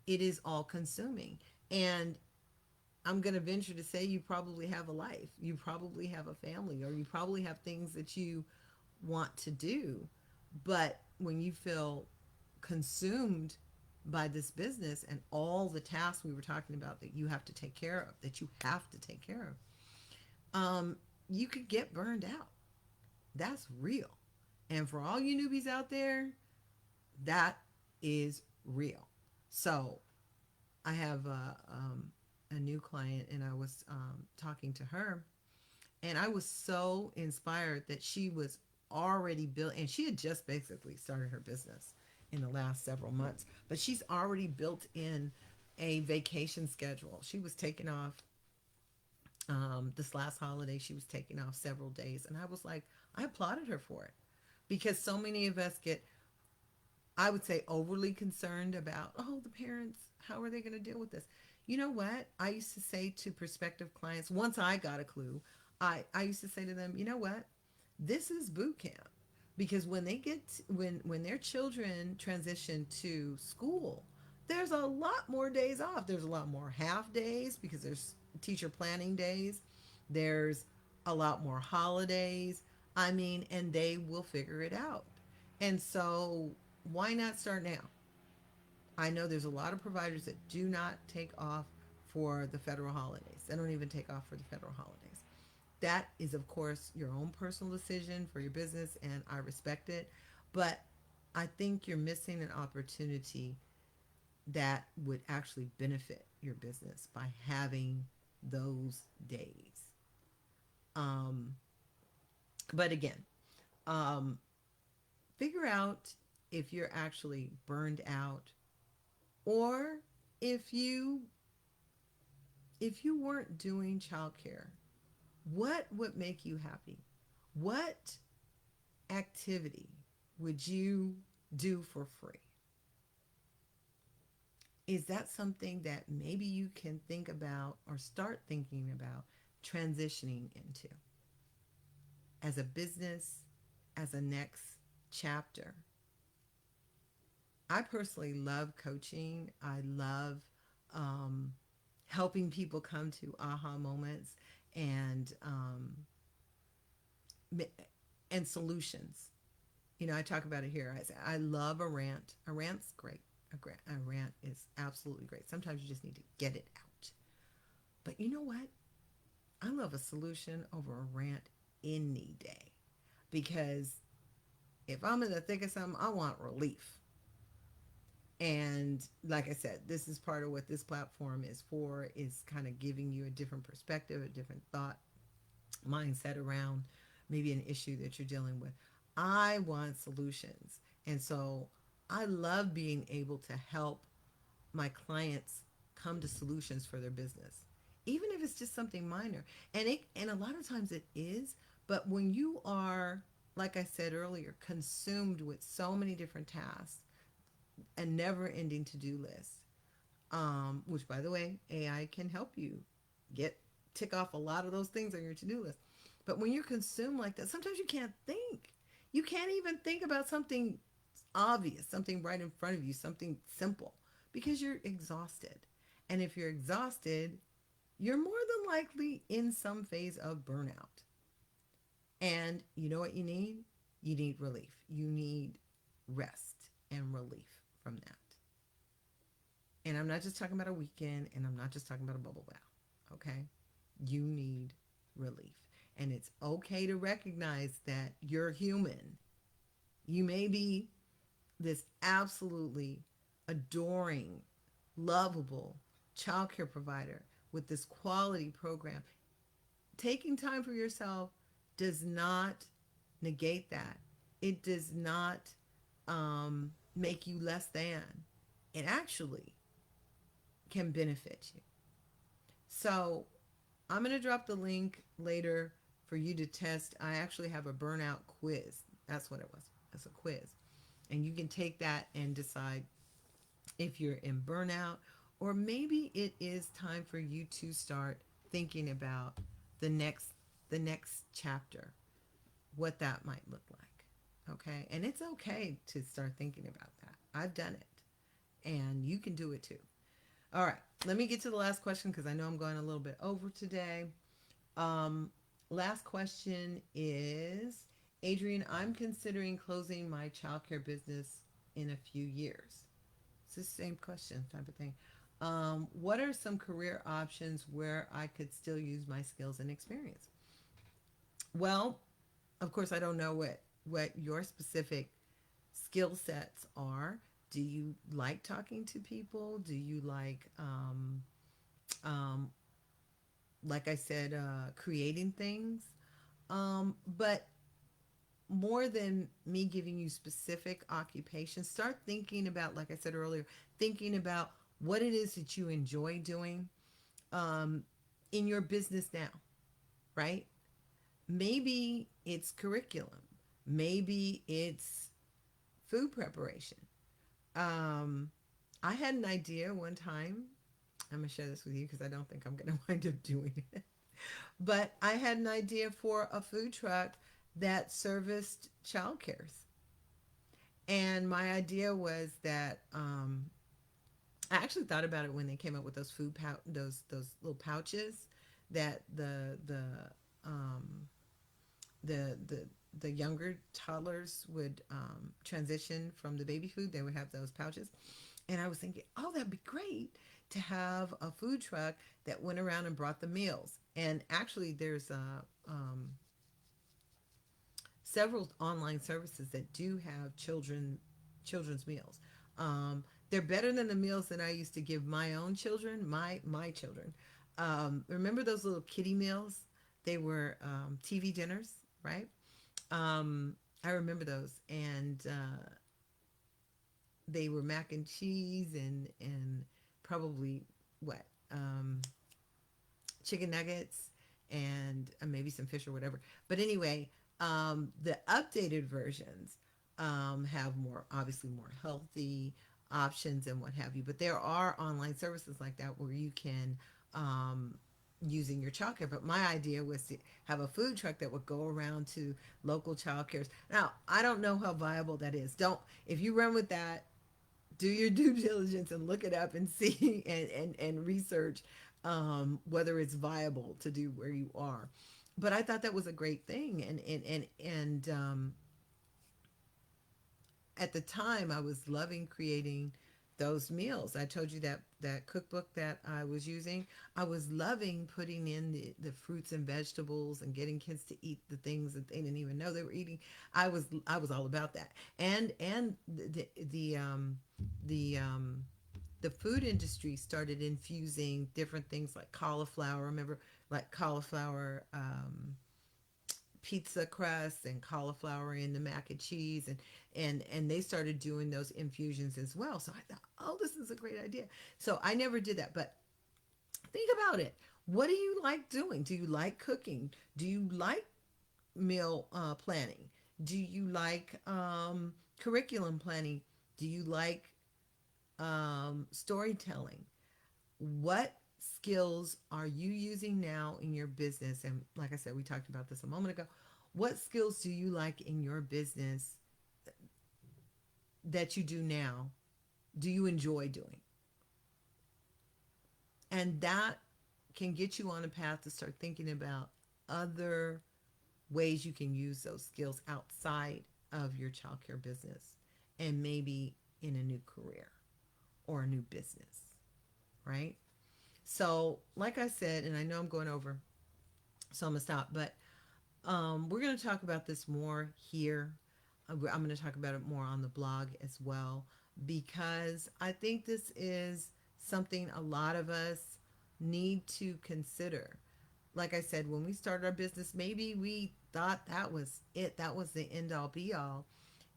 it is all consuming. And I'm going to venture to say you probably have a life, you probably have a family, or you probably have things that you want to do. But when you feel consumed by this business and all the tasks we were talking about that you have to take care of, that you have to take care of, you could get burned out. That's real. And for all you newbies out there, that is real. So I have a new client, and I was talking to her, and I was so inspired that she was already built, and she had just basically started her business in the last several months, but she's already built in a vacation schedule. She was taking off this last holiday, she was taking off several days, and I was like, I applauded her for it, because so many of us get, I would say, overly concerned about, oh, the parents, how are they going to deal with this? You know what? I used to say to prospective clients, once I got a clue, I used to say to them, you know what? This is boot camp. Because when they get, when their children transition to school, there's a lot more days off. There's a lot more half days because there's teacher planning days. There's a lot more holidays. I mean, and they will figure it out. And so why not start now? I know there's a lot of providers that do not take off for the federal holidays. They don't even take off for the federal holidays. That is, of course, your own personal decision for your business, and I respect it. But I think you're missing an opportunity that would actually benefit your business by having those days. Um, but again, um, figure out if you're actually burned out, or if you if you weren't doing childcare, what would make you happy? What activity would you do for free? Is that something that maybe you can think about or start thinking about transitioning into as a business, as a next chapter? I personally love coaching. I love um, helping people come to aha moments and and solutions. I talk about it here. I say I love a rant. A rant's great. A rant is absolutely great. Sometimes you just need to get it out. But you know what? I love a solution over a rant any day, because if I'm in the thick of something, I want relief. And like I said, this is part of what this platform is for, is kind of giving you a different perspective, a different thought mindset around maybe an issue that you're dealing with. I want solutions. And so I love being able to help my clients come to solutions for their business, even if it's just something minor. And a lot of times it is, but when you are, like I said earlier, consumed with so many different tasks, a never ending to-do list, which by the way, AI can help you get tick off a lot of those things on your to-do list. But when you're consumed like that, sometimes you can't think. You can't even think about something obvious, something right in front of you, something simple, because you're exhausted. And if you're exhausted, you're more than likely in some phase of burnout. And you know what you need? You need relief. You need rest and relief from that. And I'm not just talking about a weekend, and I'm not just talking about a bubble bath. Okay? You need relief. And it's okay to recognize that you're human. You may be this absolutely adoring, lovable childcare provider with this quality program. Taking time for yourself does not negate that. It does not make you less than. It actually can benefit you. So I'm going to drop the link later for you to test. I actually have a burnout quiz. That's what it was. It's a quiz. And you can take that and decide if you're in burnout, or maybe it is time for you to start thinking about the next the next chapter, what that might look like. Okay? And it's okay to start thinking about that. I've done it. And you can do it too. All right. Let me get to the last question, because I know I'm going a little bit over today. Um, Last question is, Adrian, I'm considering closing my childcare business in a few years. It's the same question type of thing. What are some career options where I could still use my skills and experience? Well, of course, I don't know what your specific skill sets are. Do you like talking to people? Do you um, like I said, creating things? But more than me giving you specific occupations, start thinking about, like I said earlier, thinking about what it is that you enjoy doing um, in your business now, right? Maybe it's curriculum. Maybe it's food preparation. Um, I had an idea one time. I'm going to share this with you because I don't think I'm going to wind up doing it. But I had an idea for a food truck that serviced childcares. And my idea was that I actually thought about it when they came up with those those little pouches that um, the the younger toddlers would transition from the baby food. They would have those pouches, and I was thinking, oh, that'd be great to have a food truck that went around and brought the meals. And actually, there's several online services that do have children's meals. They're better than the meals that I used to give my own children, my children. Remember those little kiddie meals? They were TV dinners, right? I remember those, and they were mac and cheese and probably what chicken nuggets and maybe some fish or whatever. But anyway, the updated versions have more, obviously more healthy options and what have you. But there are online services like that where you can using your childcare. But my idea was to have a food truck that would go around to local childcares. Now, I don't know how viable that is. Don't, if you run with that, do your due diligence and look it up and see and research whether it's viable to do where you are. But I thought that was a great thing, and at the time I was loving creating those meals. I told you that cookbook that I was using. I was loving putting in the fruits and vegetables and getting kids to eat the things that they didn't even know they were eating. I was all about that. And the the food industry started infusing different things like cauliflower. Remember, like cauliflower pizza crust and cauliflower in the mac and cheese, and they started doing those infusions as well. So I thought, oh, this is a great idea. So I never did that, but think about it. What do you like doing? Do you like cooking? Do you like meal planning? Do you like curriculum planning? Do you like storytelling? What skills are you using now in your business? And like I said, we talked about this a moment ago. What skills do you like in your business that you do now? Do you enjoy doing? And that can get you on a path to start thinking about other ways you can use those skills outside of your childcare business and maybe in a new career or a new business, right? So, like I said, and I know I'm going over, so I'm gonna stop, but we're going to talk about this more here. I'm going to talk about it more on the blog as well because I think this is something a lot of us need to consider. Like I said, when we started our business, maybe we thought that was it, that was the end all be all.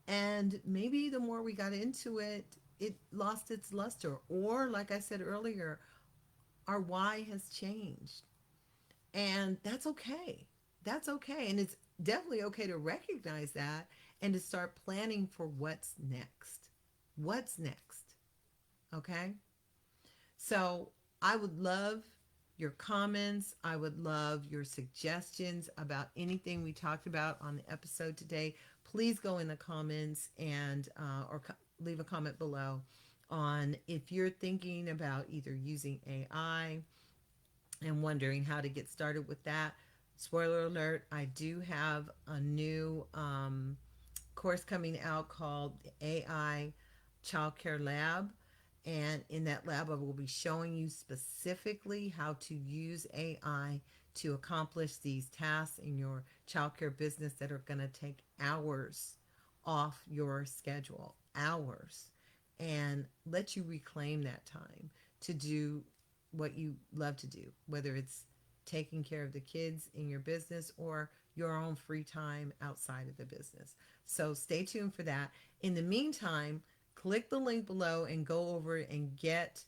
And maybe the more we got into it, it lost its luster. Or, like I said earlier, our why has changed. And that's okay. That's okay. And it's definitely okay to recognize that and to start planning for what's next. What's next? Okay. So I would love your comments. I would love your suggestions about anything we talked about on the episode today. Please go in the comments and leave a comment below on if you're thinking about either using AI and wondering how to get started with that. Spoiler alert, I do have a new course coming out called the AI Childcare Lab. And in that lab, I will be showing you specifically how to use AI to accomplish these tasks in your childcare business that are going to take hours off your schedule, hours, and let you reclaim that time to do what you love to do, whether it's taking care of the kids in your business or your own free time outside of the business. So stay tuned for that. In the meantime, click the link below and go over and get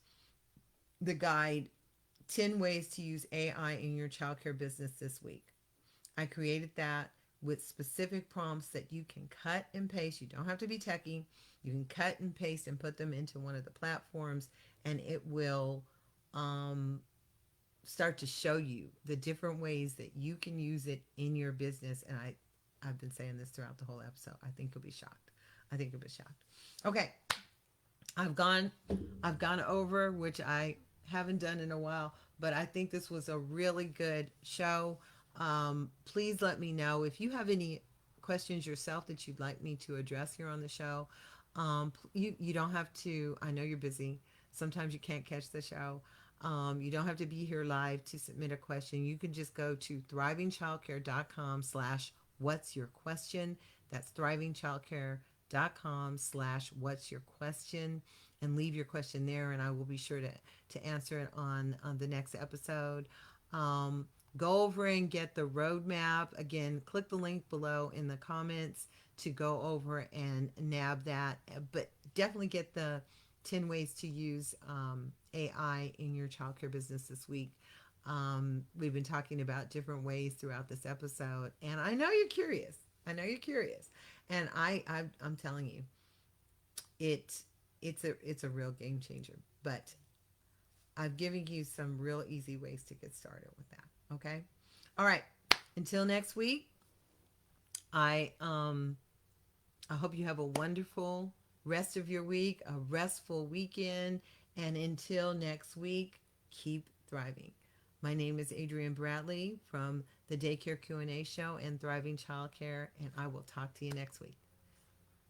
the guide 10 ways to use AI in your childcare business this week. I created that with specific prompts that you can cut and paste. You don't have to be techie. You can cut and paste and put them into one of the platforms, and it will um, start to show you the different ways that you can use it in your business. And I've been saying this throughout the whole episode. I think you'll be shocked. I think you'll be shocked. Okay, I've gone I've gone over, which I haven't done in a while, but I think this was a really good show. Please let me know if you have any questions yourself that you'd like me to address here on the show. You don't have to. I know you're busy. Sometimes you can't catch the show. You don't have to be here live to submit a question. You can just go to thrivingchildcare.com/what's your question. That's thrivingchildcare.com/what's your question, and leave your question there, and I will be sure to answer it on the next episode. Go over and get the roadmap. Again, click the link below in the comments to go over and nab that. But definitely get the 10 ways to use AI in your childcare business this week. We've been talking about different ways throughout this episode, and I know you're curious. I know you're curious, and I'm telling you, it it's a real game changer. But I've given you some real easy ways to get started with that. Okay, all right. Until next week, I um I hope you have a wonderful rest of your week, a restful weekend, and until next week, keep thriving. My name is Adrienne Bradley from the Daycare Q&A Show and Thriving Childcare, and I will talk to you next week.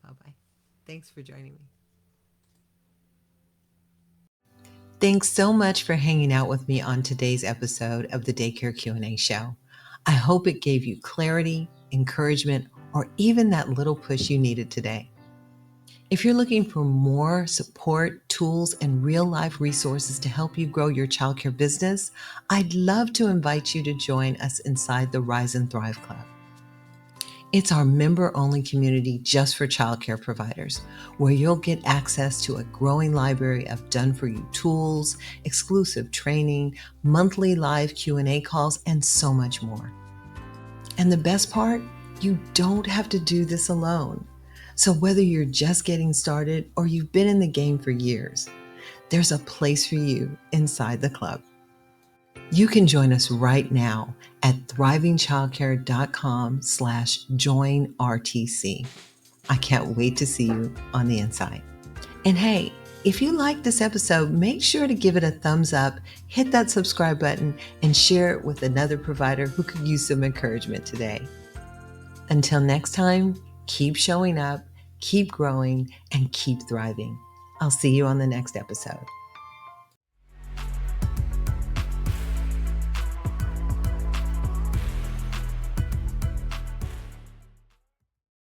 Bye-bye. Thanks for joining me. Thanks so much for hanging out with me on today's episode of the Daycare Q&A Show. I hope it gave you clarity, encouragement, or even that little push you needed today. If you're looking for more support, tools, and real-life resources to help you grow your childcare business, I'd love to invite you to join us inside the Rise and Thrive Club. It's our member-only community just for childcare providers, where you'll get access to a growing library of done-for-you tools, exclusive training, monthly live Q&A calls, and so much more. And the best part, you don't have to do this alone. So whether you're just getting started or you've been in the game for years, there's a place for you inside the club. You can join us right now at thrivingchildcare.com/joinRTC. I can't wait to see you on the inside. And hey, if you like this episode, make sure to give it a thumbs up, hit that subscribe button, and share it with another provider who could use some encouragement today. Until next time, keep showing up, keep growing, and keep thriving. I'll see you on the next episode.